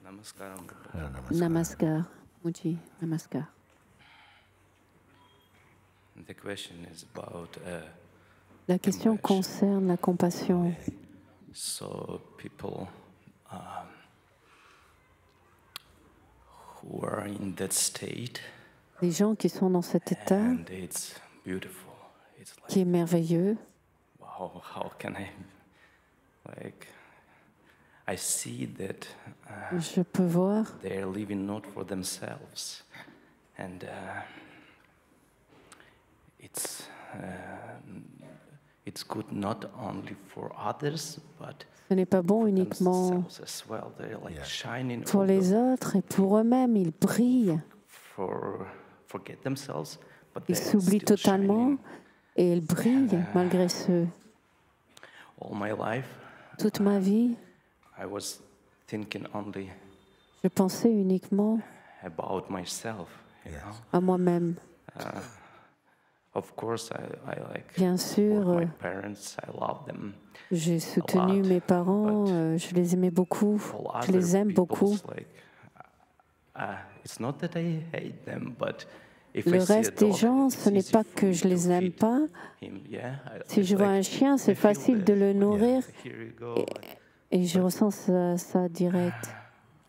Namaskaram. Namaskar, Muji, Namaskar. The question is about La question compassion. concerne la compassion. So people who are in that state, Les gens qui sont dans cet état, and it's beautiful. It's qui est like, merveilleux, wow, how can I see that je peux voir they are living not for themselves, and it's good not only for others, but ce n'est pas bon for uniquement themselves as well. They're like shining pour all les autres et pour eux-mêmes, ils brillent, forget themselves, but ils they're s'oublient still totalement shining. et ils brillent malgré ce. All my life, Toute ma vie, I was thinking only je pensais uniquement about myself. You know? à moi-même. Of course, I like Bien support sûr, my parents. I love them. j'ai soutenu mes parents, je les aimais beaucoup, All je les other aime beaucoup. people's like, it's not that I hate them, but if I Le see a reste des dog, gens, it's ce n'est easy pas for que me je to les aime feed pas. him. Yeah, Si it's je vois like, un chien, I c'est feel facile that, de le nourrir here you go. et je ressens ça direct.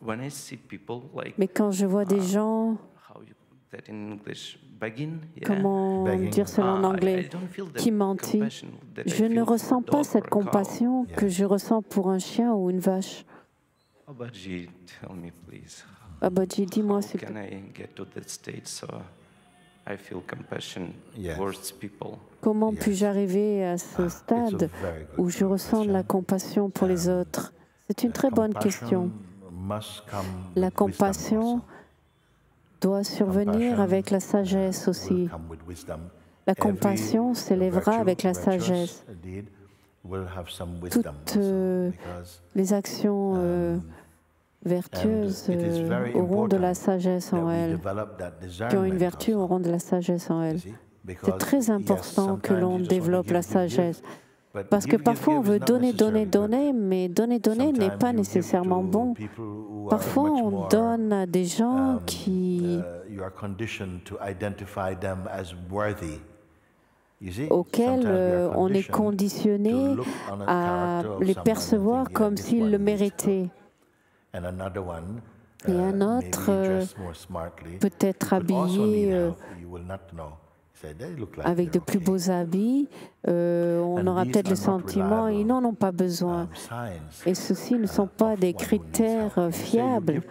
When I see people like, Mais quand je vois des gens, how you that in English, begging, yeah. comment Begging. dire cela en I anglais, don't feel that qui mentit, compassion that I je ne feel for ressens a pas dog cette or a cow. compassion que je ressens pour un chien ou une vache. Babaji, tell me please, Babaji, dis-moi how s'il te can I get to that state so I feel compassion Yes. towards people? comment Yes. puis-je arriver à ce stade It's a very good où je ressens de la compassion pour les autres? C'est une très bonne question. La compassion doit survenir avec la sagesse aussi. La compassion s'élèvera avec la sagesse. Toutes les actions vertueuses auront de la sagesse en elles. Qui ont une vertu auront de la sagesse en elles. C'est très important que l'on développe la sagesse. Parce que parfois on veut donner, donner, donner, mais donner, donner n'est pas nécessairement bon. Parfois on donne à des gens auxquels on est conditionné à les percevoir comme s'ils le méritaient. Et un autre peut être habillé avec de plus beaux habits, on aura peut-être le sentiment, ils n'en ont pas besoin. Et ceux-ci ne sont pas des critères fiables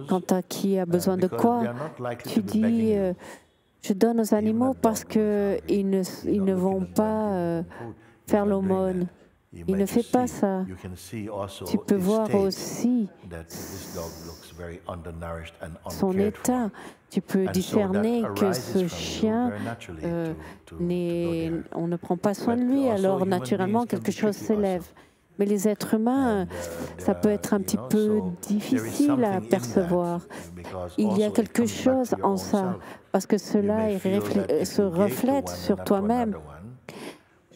quant à qui a besoin de quoi. Tu dis, je donne aux animaux parce qu'ils ne vont pas faire l'aumône. Il ne fait pas ça. Tu peux voir aussi son état. Tu peux discerner que ce chien, on ne prend pas soin de lui, alors naturellement quelque chose s'élève. Mais les êtres humains, ça peut être un petit peu difficile à percevoir. Il y a quelque chose en ça, parce que cela se reflète sur toi-même.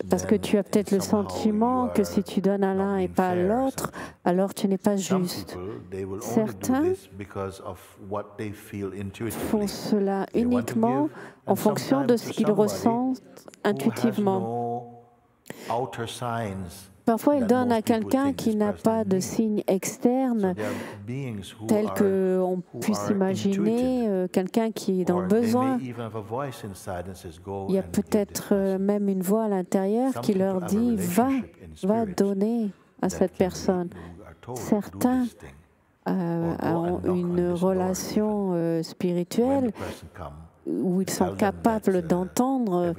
Parce que tu as peut-être le sentiment que si tu donnes à l'un et pas à l'autre, alors tu n'es pas juste. Certains font cela uniquement en fonction de ce qu'ils ressentent intuitivement. Parfois, ils donnent à quelqu'un qui n'a pas de signe externe, tel qu'on puisse imaginer quelqu'un qui est dans le besoin. Il y a peut-être même une voix à l'intérieur qui leur dit « va donner à cette personne ». Certains ont une relation spirituelle où ils sont capables d'entendre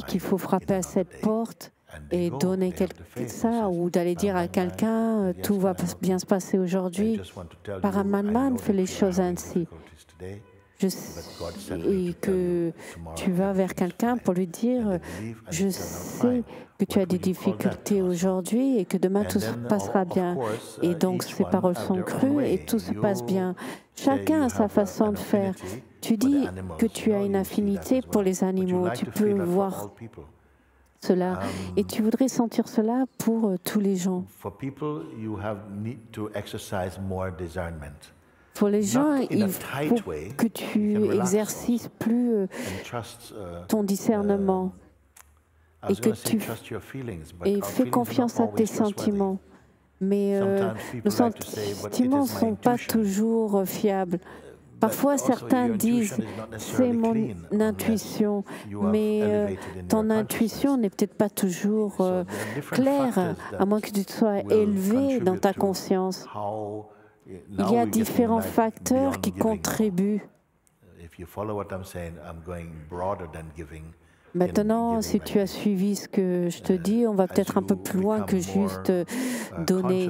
qu'il faut frapper à cette porte et donner ça, ou d'aller dire à quelqu'un tout va bien se passer aujourd'hui. Paramatman fait les choses ainsi. Et que tu vas vers quelqu'un pour lui dire je sais que tu as des difficultés aujourd'hui et que demain tout se passera bien. Et donc ces paroles sont crues et tout se passe bien. Chacun a sa façon de faire. Tu dis que tu as une affinité pour les animaux. Tu peux voir cela. Et tu voudrais sentir cela pour tous les gens. Pour les gens, il faut que tu exercices plus ton discernement et que tu fais confiance à tes sentiments. Mais nos sentiments ne sont pas toujours fiables. Parfois, certains disent « c'est mon intuition », mais ton intuition n'est peut-être pas toujours claire, à moins que tu sois élevé dans ta conscience. Il y a différents facteurs qui contribuent. Maintenant, si tu as suivi ce que je te dis, on va peut-être un peu plus loin que juste donner.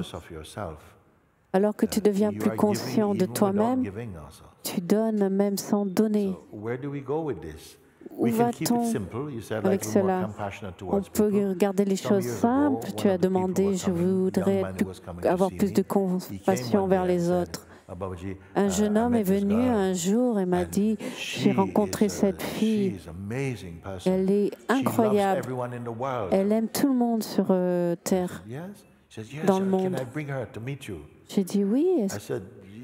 Alors que tu deviens plus conscient de toi-même, tu donnes même sans donner. Où va-t-on avec cela? On peut garder les choses simples. Tu as demandé, je voudrais avoir plus de compassion vers les autres. Un jeune homme est venu un jour et m'a dit, j'ai rencontré cette fille, elle est incroyable, elle aime tout le monde sur terre, dans le monde. J'ai dit oui.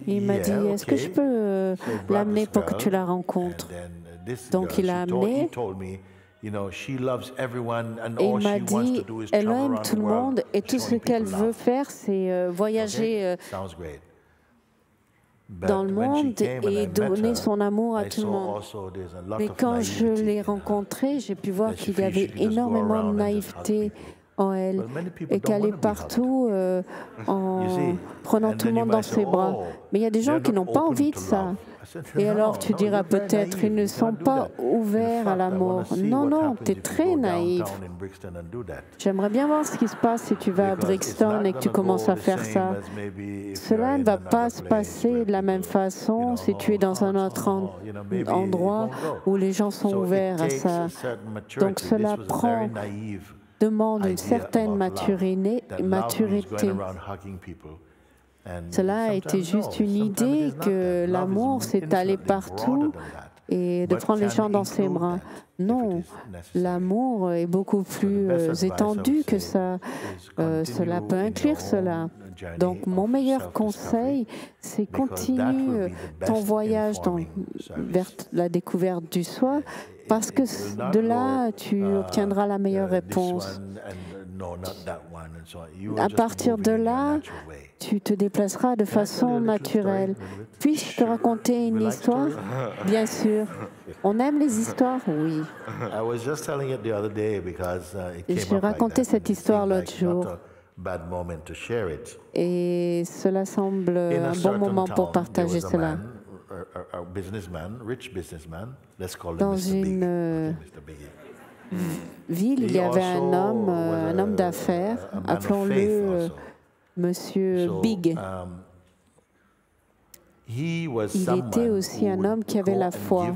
Il m'a dit, est-ce que je peux l'amener pour que tu la rencontres? Donc il l'a amené. Et il m'a dit, elle aime tout le monde et tout ce qu'elle veut faire, c'est voyager dans le monde et donner son amour à tout le monde. Mais quand je l'ai rencontrée, j'ai pu voir qu'il y avait énormément de naïveté en elle et qu'elle est partout en prenant tout le monde dans ses bras. Mais il y a des gens qui n'ont pas envie de ça. Et alors tu diras peut-être, ils ne sont pas ouverts à l'amour. Non, non, tu es très naïf. J'aimerais bien voir ce qui se passe si tu vas à Brixton et que tu commences à faire ça. Cela ne va pas se passer de la même façon si tu es dans un autre endroit où les gens sont ouverts à ça. Donc cela demande une certaine maturité. Cela a été juste une idée que l'amour s'est allé partout et de prendre les gens dans ses bras. Non, l'amour est beaucoup plus étendu que ça. Cela peut inclure cela. Donc, mon meilleur conseil, c'est continue ton voyage vers la découverte du soi, parce que de là, tu obtiendras la meilleure réponse. À partir de là, tu te déplaceras de façon naturelle. Puis-je te raconter une histoire? Bien sûr. On aime les histoires? Oui. Je racontais cette histoire l'autre jour. Et cela semble un bon moment pour partager cela. Dans une ville, il y avait un homme d'affaires, appelons-le Monsieur Big. Il était aussi un homme qui avait la foi. Et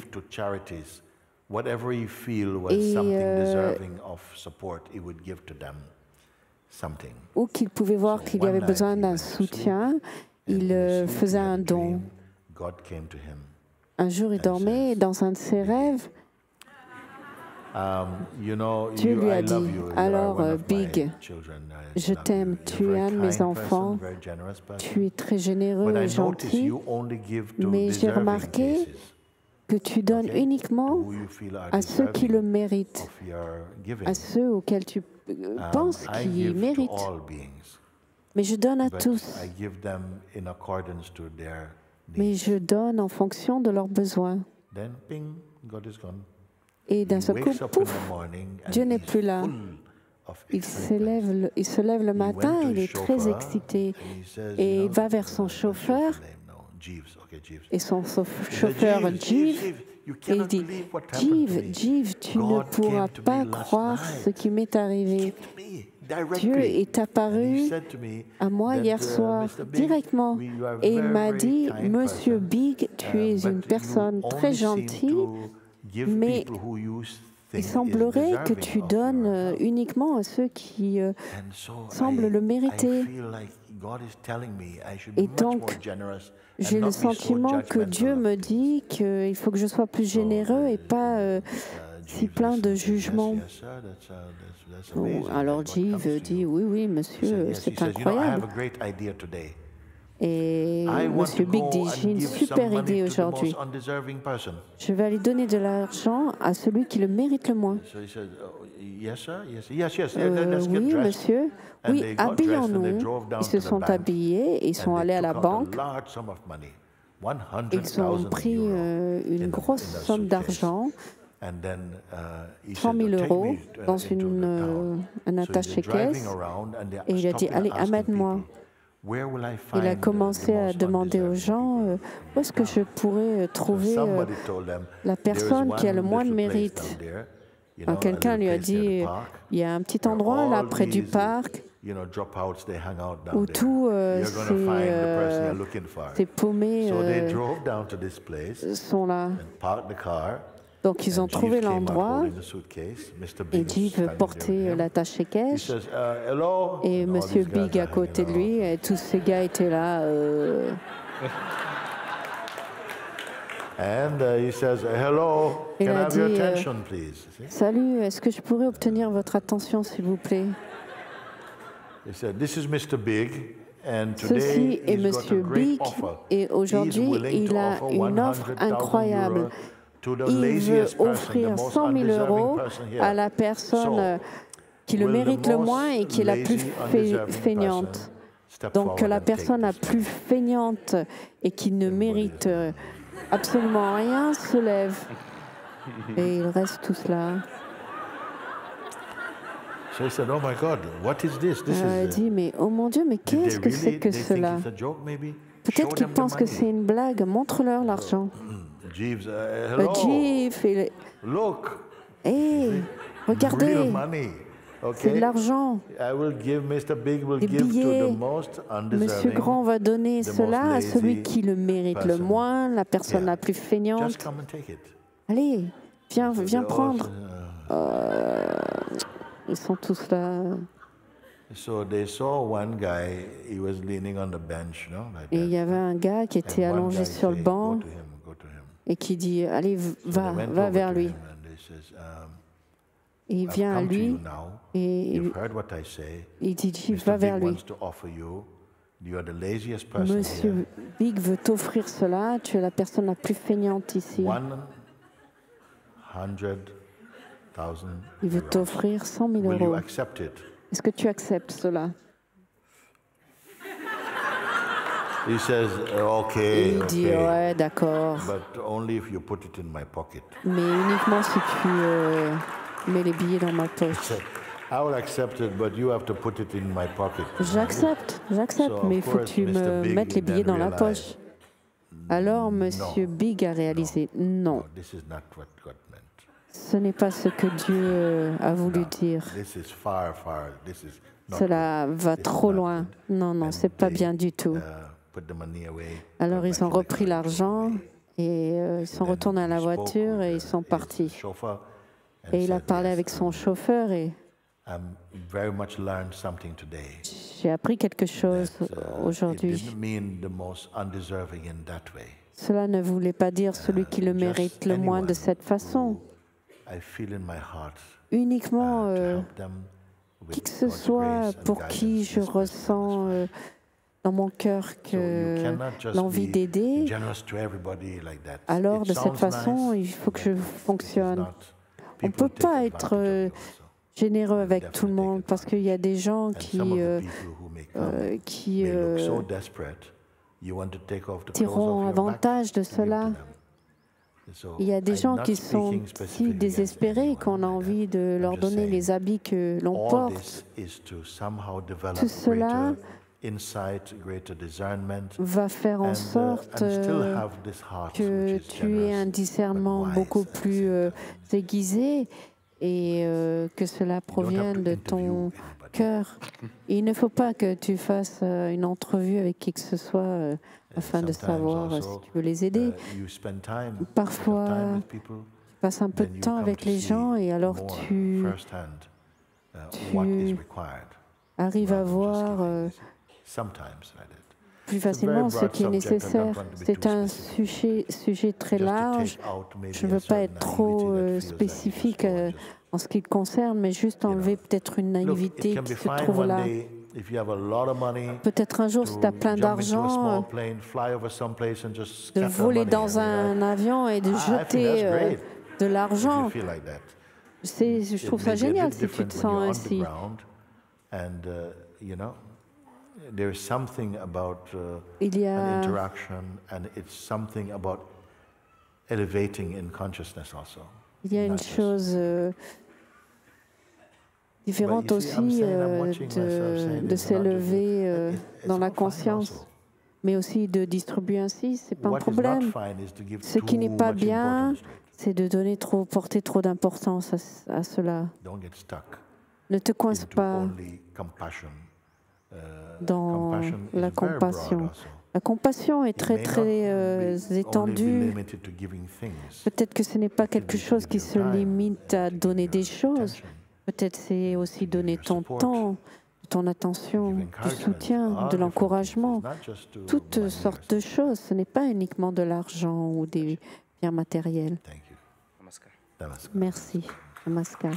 où qu'il pouvait voir qu'il y avait besoin d'un soutien, il faisait un don. Un jour, il dormait et dans un de ses rêves, Dieu lui a dit, alors Big, je t'aime, tu es un de mes enfants, tu es très généreux et gentil, mais j'ai remarqué que tu donnes uniquement à ceux qui le méritent, à ceux auxquels tu penses qu'ils méritent. Mais je donne à tous, mais je donne en fonction de leurs besoins. Et d'un seul coup, pouf, Dieu n'est plus là. Il se lève le matin, il est très excité et il va vers son chauffeur. Et son chauffeur, Jeeves, et il dit, Jeeves, tu ne pourras pas croire ce qui m'est arrivé. Dieu est apparu à moi hier soir directement et il m'a dit, Monsieur Big, tu es une personne très gentille, mais il semblerait que tu donnes uniquement à ceux qui semblent le mériter. Et donc, j'ai le sentiment que Dieu me dit qu'il faut que je sois plus généreux et pas si plein de jugements. Alors Jeeves dit, oui, oui, monsieur, c'est incroyable. Et M. Big dit, j'ai une super idée aujourd'hui. Je vais aller donner de l'argent à celui qui le mérite le moins. Oui, monsieur. Oui, habillons-nous. Ils se sont habillés et ils sont allés à la banque. Ils ont pris une grosse somme d'argent, 100 000 € dans un attaché-caisse, et il a dit, allez, amène-moi. Il a commencé à demander aux gens, où est-ce que je pourrais trouver la personne qui a le moins de mérite. Quelqu'un lui a dit, il y a un petit endroit là près du parc où tous ces paumés sont là. Donc ils ont trouvé l'endroit et Jeeves portait l'attaché-caisse et M. Big à côté de lui et tous ces gars étaient là. Il a dit, salut, est-ce que je pourrais obtenir votre attention, s'il vous plaît? Ceci est M. Big et aujourd'hui, il a une offre incroyable. Il veut offrir 100 000 € à la personne qui le mérite le moins et qui est la plus feignante. Donc, la personne la plus feignante et qui ne mérite absolument rien se lève. Et il reste tous là. Il dit, mais oh mon Dieu, mais qu'est-ce que c'est que cela? Peut-être qu'ils pensent que c'est une blague. Montre-leur l'argent. Jeeves, hey, regardez, c'est de l'argent. Des billets. Monsieur Grand va donner cela à celui qui le mérite le moins, la personne la plus feignante. Allez, viens prendre. Ils sont tous là. Et il y avait un gars qui était allongé sur le banc et qui dit, allez, va vers lui. Et il vient à lui et il dit, va vers lui. Monsieur Big veut t'offrir cela, tu es la personne la plus feignante ici. Il veut t'offrir 100 000 €. Est-ce que tu acceptes cela? He says, okay, il dit, ouais, d'accord. Mais uniquement si tu mets les billets dans ma poche. J'accepte, mais il faut que tu me mettes les billets dans la poche. Alors, Monsieur Big a réalisé, non, ce n'est pas ce que Dieu a voulu dire. Cela va trop loin. Non, c'est pas bien du tout. Alors ils ont repris l'argent et ils sont retournés à la voiture et ils sont partis. Et il a parlé avec son chauffeur et j'ai appris quelque chose aujourd'hui. Cela ne voulait pas dire celui qui le mérite le moins de cette façon. Uniquement qui que ce soit pour qui je ressens dans mon cœur que l'envie d'aider, alors de cette façon, il faut que je fonctionne. On ne peut pas être généreux avec tout le monde parce qu'il y a des gens qui tireront avantage de cela. Il y a des gens qui sont si désespérés qu'on a envie de leur donner les habits que l'on porte. Tout cela va faire en sorte que tu aies un discernement beaucoup plus aiguisé et que cela provienne de ton cœur. Il ne faut pas que tu fasses une entrevue avec qui que ce soit afin de savoir si tu veux les aider. Parfois, tu passes un peu de temps avec les gens et alors tu arrives à voir plus facilement ce qui est nécessaire. C'est un sujet très large. Je ne veux pas être trop spécifique en ce qui le concerne, mais juste enlever peut-être une naïveté qui se trouve là. Peut-être un jour, si tu as plein d'argent, de voler dans un avion et de jeter de l'argent. Je trouve ça génial si tu te sens ainsi. Il y a une chose différente aussi de s'élever dans la conscience, mais aussi de distribuer ainsi, c'est pas un problème. Ce qui n'est pas bien, c'est de porter trop d'importance à cela. Ne te coince pas dans la compassion. La compassion est très étendue. Peut-être que ce n'est pas quelque chose qui se limite à donner des choses. Peut-être c'est aussi donner ton temps, ton attention, du soutien, de l'encouragement, toutes sortes de choses. Ce n'est pas uniquement de l'argent ou des biens matériels. Merci. Namaskar.